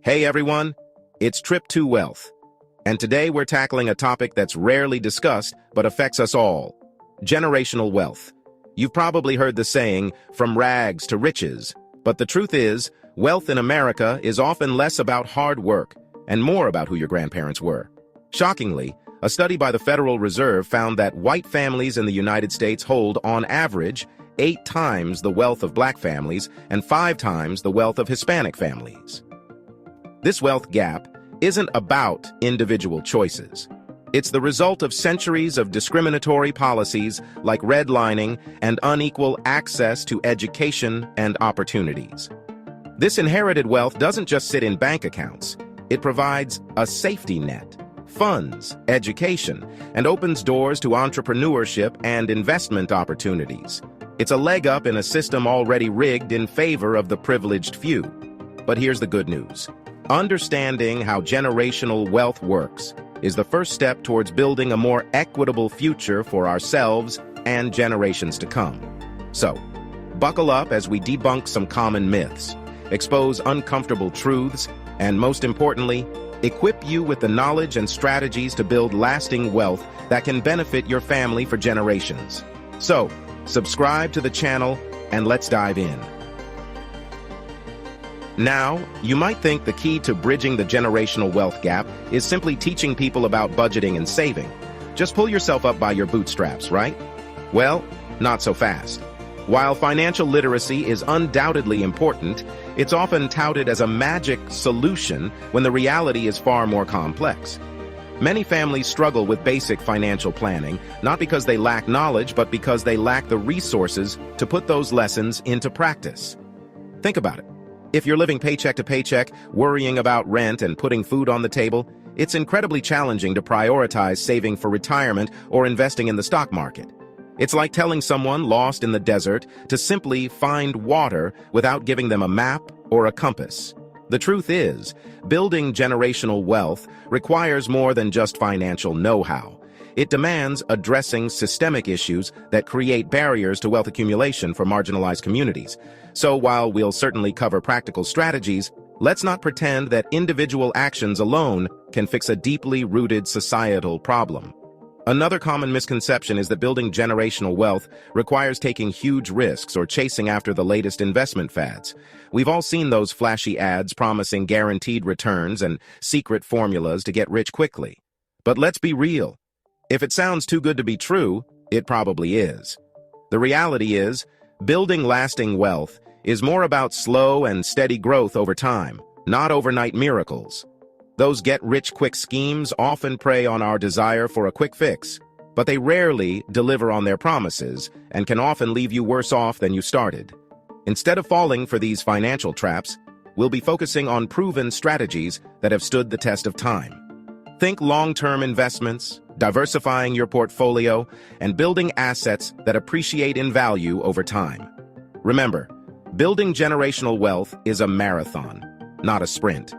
Hey everyone, it's Trip to Wealth, and today we're tackling a topic that's rarely discussed but affects us all: generational wealth. You've probably heard the saying, from rags to riches, but the truth is, wealth in America is often less about hard work and more about who your grandparents were. Shockingly, a study by the Federal Reserve found that white families in the United States hold, on average, 8 times the wealth of black families and 5 times the wealth of Hispanic families. This wealth gap isn't about individual choices. It's the result of centuries of discriminatory policies like redlining and unequal access to education and opportunities. This inherited wealth doesn't just sit in bank accounts. It provides a safety net, funds, education, and opens doors to entrepreneurship and investment opportunities. It's a leg up in a system already rigged in favor of the privileged few. But here's the good news. Understanding how generational wealth works is the first step towards building a more equitable future for ourselves and generations to come. So, buckle up as we debunk some common myths, expose uncomfortable truths, and most importantly, equip you with the knowledge and strategies to build lasting wealth that can benefit your family for generations. So, subscribe to the channel and let's dive in. Now, you might think the key to bridging the generational wealth gap is simply teaching people about budgeting and saving. Just pull yourself up by your bootstraps, right? Well, not so fast. While financial literacy is undoubtedly important, it's often touted as a magic solution when the reality is far more complex. Many families struggle with basic financial planning, not because they lack knowledge, but because they lack the resources to put those lessons into practice. Think about it. If you're living paycheck to paycheck, worrying about rent and putting food on the table, it's incredibly challenging to prioritize saving for retirement or investing in the stock market. It's like telling someone lost in the desert to simply find water without giving them a map or a compass. The truth is, building generational wealth requires more than just financial know-how. It demands addressing systemic issues that create barriers to wealth accumulation for marginalized communities. So while we'll certainly cover practical strategies, let's not pretend that individual actions alone can fix a deeply rooted societal problem. Another common misconception is that building generational wealth requires taking huge risks or chasing after the latest investment fads. We've all seen those flashy ads promising guaranteed returns and secret formulas to get rich quickly. But let's be real. If it sounds too good to be true, it probably is. The reality is, building lasting wealth is more about slow and steady growth over time, not overnight miracles. Those get-rich-quick schemes often prey on our desire for a quick fix, but they rarely deliver on their promises and can often leave you worse off than you started. Instead of falling for these financial traps, we'll be focusing on proven strategies that have stood the test of time. Think long-term investments, diversifying your portfolio, and building assets that appreciate in value over time. Remember, building generational wealth is a marathon, not a sprint.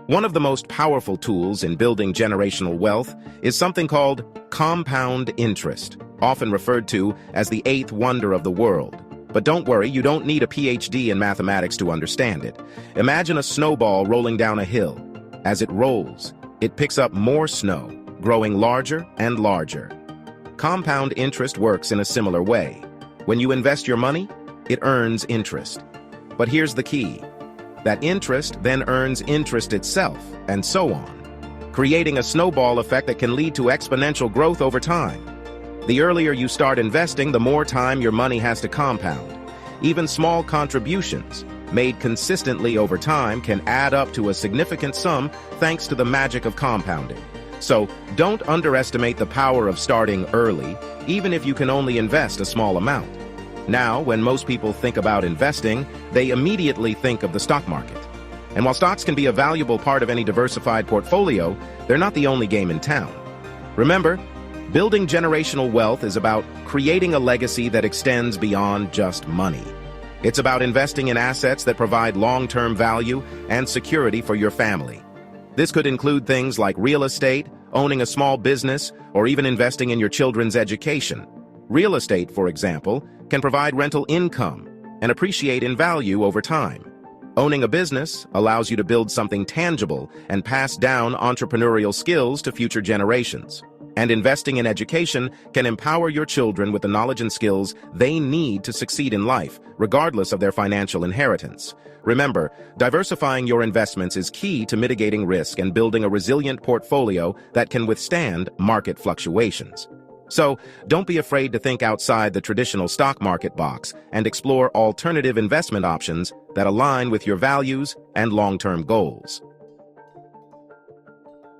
One of the most powerful tools in building generational wealth is something called compound interest, often referred to as the 8th wonder of the world. But don't worry, you don't need a PhD in mathematics to understand it. Imagine a snowball rolling down a hill. As it rolls, it picks up more snow, growing larger and larger. Compound interest works in a similar way. When you invest your money, it earns interest. But here's the key. That interest then earns interest itself, and so on, creating a snowball effect that can lead to exponential growth over time. The earlier you start investing, the more time your money has to compound. Even small contributions, made consistently over time, can add up to a significant sum thanks to the magic of compounding. So, don't underestimate the power of starting early, even if you can only invest a small amount. Now, when most people think about investing, they immediately think of the stock market. And while stocks can be a valuable part of any diversified portfolio, they're not the only game in town. Remember, building generational wealth is about creating a legacy that extends beyond just money. It's about investing in assets that provide long-term value and security for your family. This could include things like real estate, owning a small business, or even investing in your children's education. Real estate, for example, can provide rental income and appreciate in value over time. Owning a business allows you to build something tangible and pass down entrepreneurial skills to future generations. And investing in education can empower your children with the knowledge and skills they need to succeed in life, regardless of their financial inheritance. Remember, diversifying your investments is key to mitigating risk and building a resilient portfolio that can withstand market fluctuations. So, don't be afraid to think outside the traditional stock market box and explore alternative investment options that align with your values and long-term goals.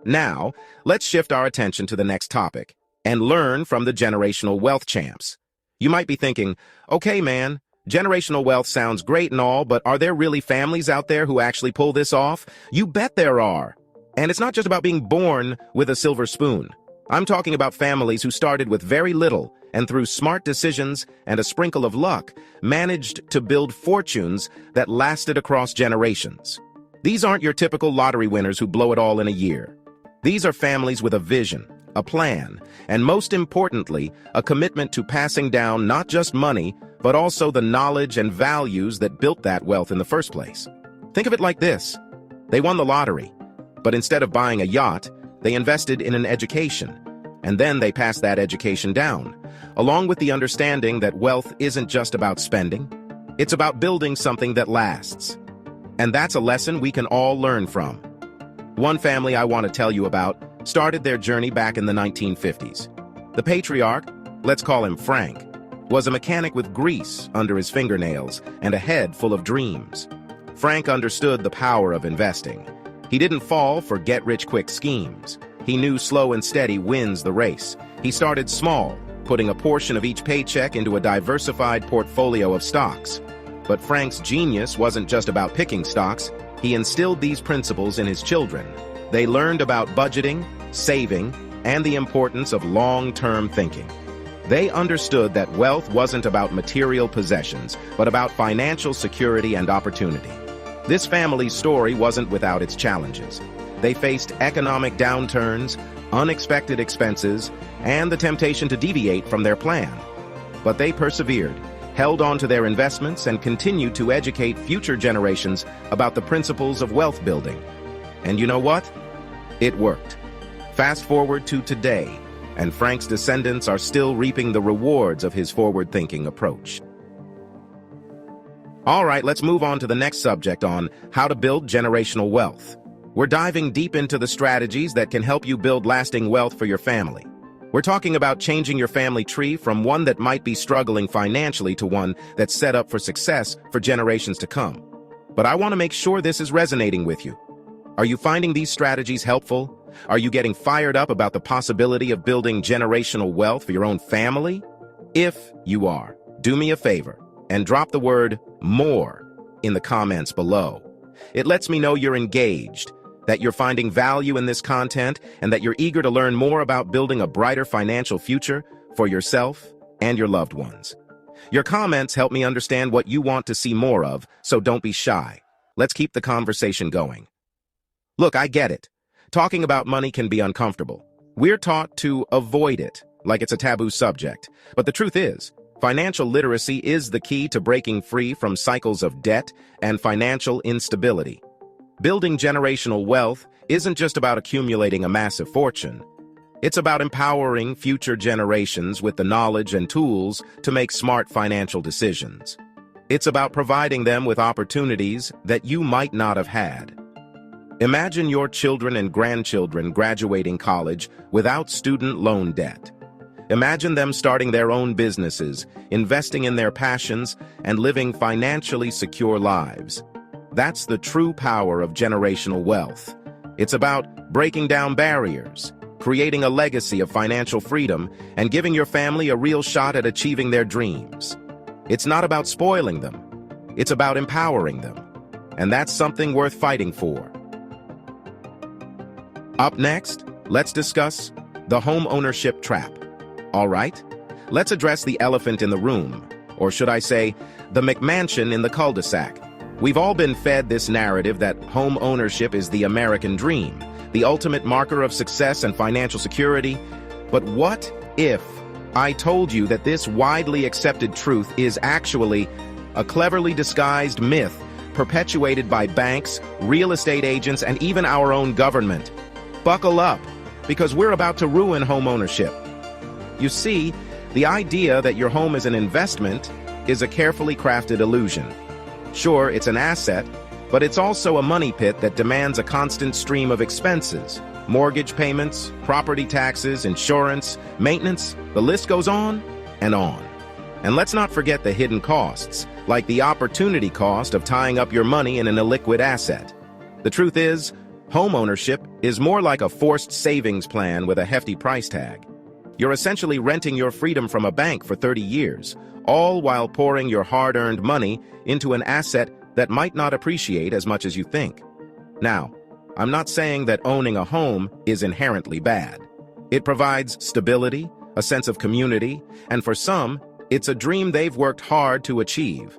Now, let's shift our attention to the next topic and learn from the generational wealth champs. You might be thinking, okay, man, generational wealth sounds great and all, but are there really families out there who actually pull this off? You bet there are. And it's not just about being born with a silver spoon. I'm talking about families who started with very little and through smart decisions and a sprinkle of luck, managed to build fortunes that lasted across generations. These aren't your typical lottery winners who blow it all in a year. These are families with a vision, a plan, and most importantly, a commitment to passing down not just money, but also the knowledge and values that built that wealth in the first place. Think of it like this. They won the lottery, but instead of buying a yacht, they invested in an education, and then they passed that education down, along with the understanding that wealth isn't just about spending, it's about building something that lasts. And that's a lesson we can all learn from. One family I want to tell you about started their journey back in the 1950s. The patriarch, let's call him Frank, was a mechanic with grease under his fingernails and a head full of dreams. Frank understood the power of investing. He didn't fall for get-rich-quick schemes. He knew slow and steady wins the race. He started small, putting a portion of each paycheck into a diversified portfolio of stocks. But Frank's genius wasn't just about picking stocks. He instilled these principles in his children. They learned about budgeting, saving, and the importance of long-term thinking. They understood that wealth wasn't about material possessions, but about financial security and opportunity. This family's story wasn't without its challenges. They faced economic downturns, unexpected expenses, and the temptation to deviate from their plan. But they persevered, held on to their investments, and continued to educate future generations about the principles of wealth building. And you know what? It worked. Fast forward to today, and Frank's descendants are still reaping the rewards of his forward-thinking approach. All right, let's move on to the next subject on how to build generational wealth. We're diving deep into the strategies that can help you build lasting wealth for your family. We're talking about changing your family tree from one that might be struggling financially to one that's set up for success for generations to come. But I want to make sure this is resonating with you. Are you finding these strategies helpful? Are you getting fired up about the possibility of building generational wealth for your own family? If you are, do me a favor and drop the word "more" in the comments below. It lets me know you're engaged, that you're finding value in this content, and that you're eager to learn more about building a brighter financial future for yourself and your loved ones. Your comments help me understand what you want to see more of, so don't be shy. Let's keep the conversation going. Look, I get it. Talking about money can be uncomfortable. We're taught to avoid it, like it's a taboo subject. But the truth is, financial literacy is the key to breaking free from cycles of debt and financial instability. Building generational wealth isn't just about accumulating a massive fortune. It's about empowering future generations with the knowledge and tools to make smart financial decisions. It's about providing them with opportunities that you might not have had. Imagine your children and grandchildren graduating college without student loan debt. Imagine them starting their own businesses, investing in their passions, and living financially secure lives. That's the true power of generational wealth. It's about breaking down barriers, creating a legacy of financial freedom, and giving your family a real shot at achieving their dreams. It's not about spoiling them. It's about empowering them. And that's something worth fighting for. Up next, let's discuss the homeownership trap. All right, let's address the elephant in the room, or should I say, the McMansion in the cul-de-sac. We've all been fed this narrative that home ownership is the American dream, the ultimate marker of success and financial security. But what if I told you that this widely accepted truth is actually a cleverly disguised myth perpetuated by banks, real estate agents, and even our own government. Buckle up, because we're about to ruin homeownership. You see, the idea that your home is an investment is a carefully crafted illusion. Sure, it's an asset, but it's also a money pit that demands a constant stream of expenses. Mortgage payments, property taxes, insurance, maintenance, the list goes on and on. And let's not forget the hidden costs, like the opportunity cost of tying up your money in an illiquid asset. The truth is, homeownership is more like a forced savings plan with a hefty price tag. You're essentially renting your freedom from a bank for 30 years, all while pouring your hard-earned money into an asset that might not appreciate as much as you think. Now, I'm not saying that owning a home is inherently bad. It provides stability, a sense of community, and for some, it's a dream they've worked hard to achieve.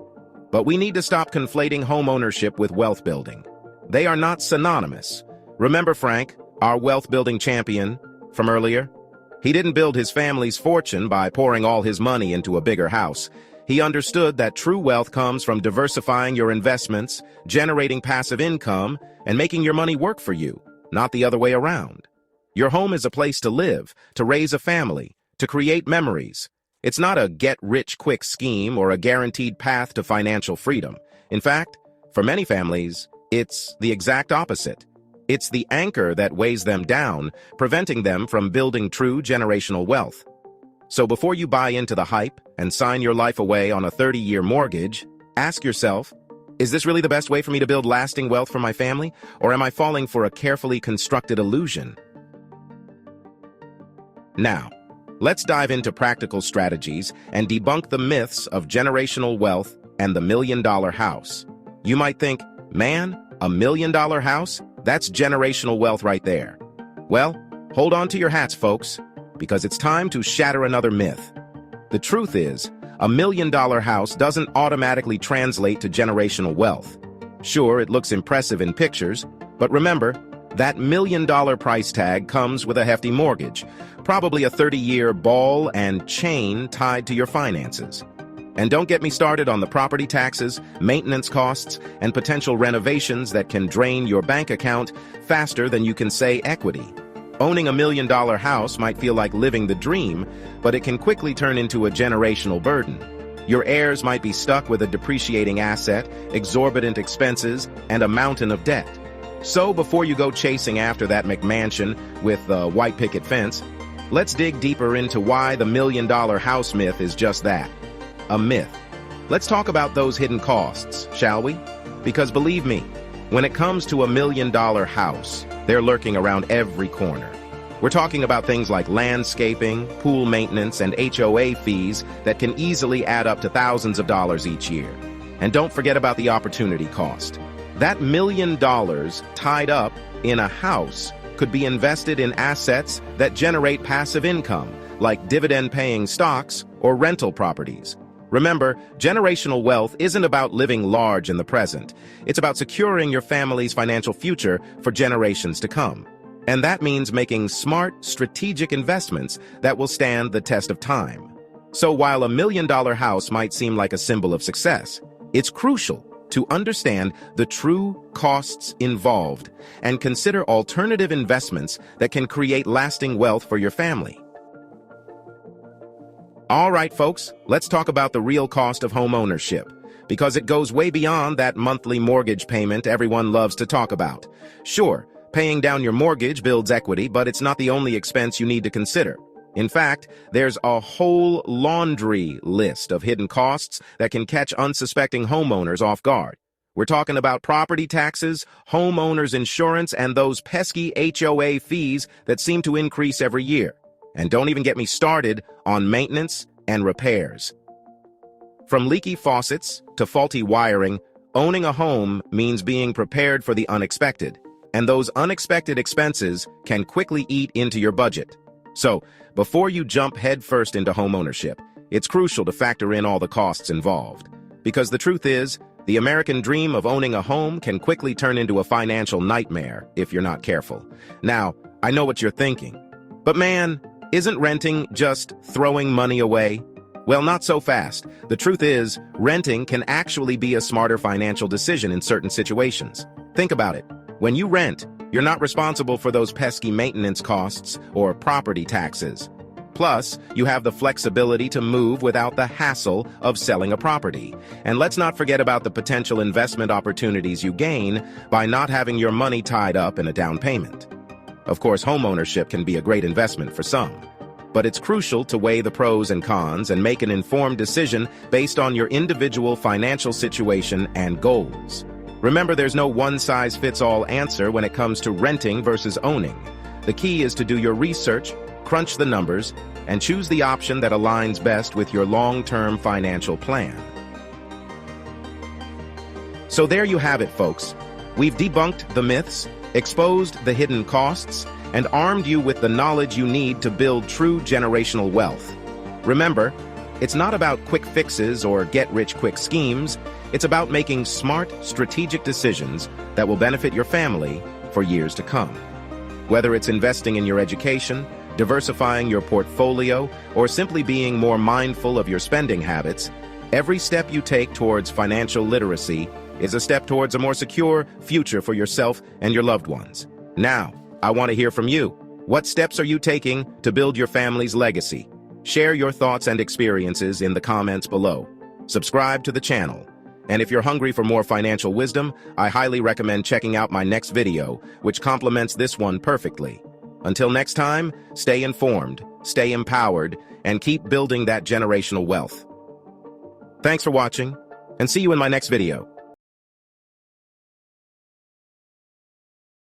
But we need to stop conflating homeownership with wealth building. They are not synonymous. Remember Frank, our wealth-building champion from earlier? He didn't build his family's fortune by pouring all his money into a bigger house. He understood that true wealth comes from diversifying your investments, generating passive income, and making your money work for you, not the other way around. Your home is a place to live, to raise a family, to create memories. It's not a get-rich-quick scheme or a guaranteed path to financial freedom. In fact, for many families, it's the exact opposite. It's the anchor that weighs them down, preventing them from building true generational wealth. So before you buy into the hype and sign your life away on a 30-year mortgage, ask yourself, is this really the best way for me to build lasting wealth for my family, or am I falling for a carefully constructed illusion? Now, let's dive into practical strategies and debunk the myths of generational wealth and the million-dollar house. You might think, man, a million-dollar house? That's generational wealth right there. Well, hold on to your hats, folks, because it's time to shatter another myth. The truth is, a million-dollar house doesn't automatically translate to generational wealth. Sure, it looks impressive in pictures, but remember, that million-dollar price tag comes with a hefty mortgage, probably a 30-year ball and chain tied to your finances. And don't get me started on the property taxes, maintenance costs, and potential renovations that can drain your bank account faster than you can say equity. Owning a million-dollar house might feel like living the dream, but it can quickly turn into a generational burden. Your heirs might be stuck with a depreciating asset, exorbitant expenses, and a mountain of debt. So before you go chasing after that McMansion with the white picket fence, let's dig deeper into why the million-dollar house myth is just that. A myth. Let's talk about those hidden costs, shall we? Because believe me, when it comes to a million-dollar house, they're lurking around every corner. We're talking about things like landscaping, pool maintenance, and HOA fees that can easily add up to thousands of dollars each year. And don't forget about the opportunity cost. That $1 million tied up in a house could be invested in assets that generate passive income, like dividend-paying stocks or rental properties. Remember, generational wealth isn't about living large in the present. It's about securing your family's financial future for generations to come. And that means making smart, strategic investments that will stand the test of time. So while $1 million house might seem like a symbol of success, it's crucial to understand the true costs involved and consider alternative investments that can create lasting wealth for your family. All right, folks, let's talk about the real cost of home ownership, because it goes way beyond that monthly mortgage payment everyone loves to talk about. Sure, paying down your mortgage builds equity, but it's not the only expense you need to consider. In fact, there's a whole laundry list of hidden costs that can catch unsuspecting homeowners off guard. We're talking about property taxes, homeowners insurance, and those pesky HOA fees that seem to increase every year. And don't even get me started on maintenance and repairs. From leaky faucets to faulty wiring, owning a home means being prepared for the unexpected. And those unexpected expenses can quickly eat into your budget. So, before you jump headfirst into homeownership, it's crucial to factor in all the costs involved. Because the truth is, the American dream of owning a home can quickly turn into a financial nightmare if you're not careful. Now, I know what you're thinking. But man, isn't renting just throwing money away? Well, not so fast. The truth is, renting can actually be a smarter financial decision in certain situations. Think about it. When you rent, you're not responsible for those pesky maintenance costs or property taxes. Plus, you have the flexibility to move without the hassle of selling a property. And let's not forget about the potential investment opportunities you gain by not having your money tied up in a down payment. Of course, homeownership can be a great investment for some, but it's crucial to weigh the pros and cons and make an informed decision based on your individual financial situation and goals. Remember, there's no one-size-fits-all answer when it comes to renting versus owning. The key is to do your research, crunch the numbers, and choose the option that aligns best with your long-term financial plan. So there you have it, folks. We've debunked the myths, exposed the hidden costs, and armed you with the knowledge you need to build true generational wealth. Remember, it's not about quick fixes or get-rich-quick schemes. It's about making smart, strategic decisions that will benefit your family for years to come. Whether it's investing in your education, diversifying your portfolio, or simply being more mindful of your spending habits, every step you take towards financial literacy is a step towards a more secure future for yourself and your loved ones. Now, I want to hear from you. What steps are you taking to build your family's legacy? Share your thoughts and experiences in the comments below. Subscribe to the channel. And if you're hungry for more financial wisdom, I highly recommend checking out my next video, which complements this one perfectly. Until next time, stay informed, stay empowered, and keep building that generational wealth. Thanks for watching, and see you in my next video.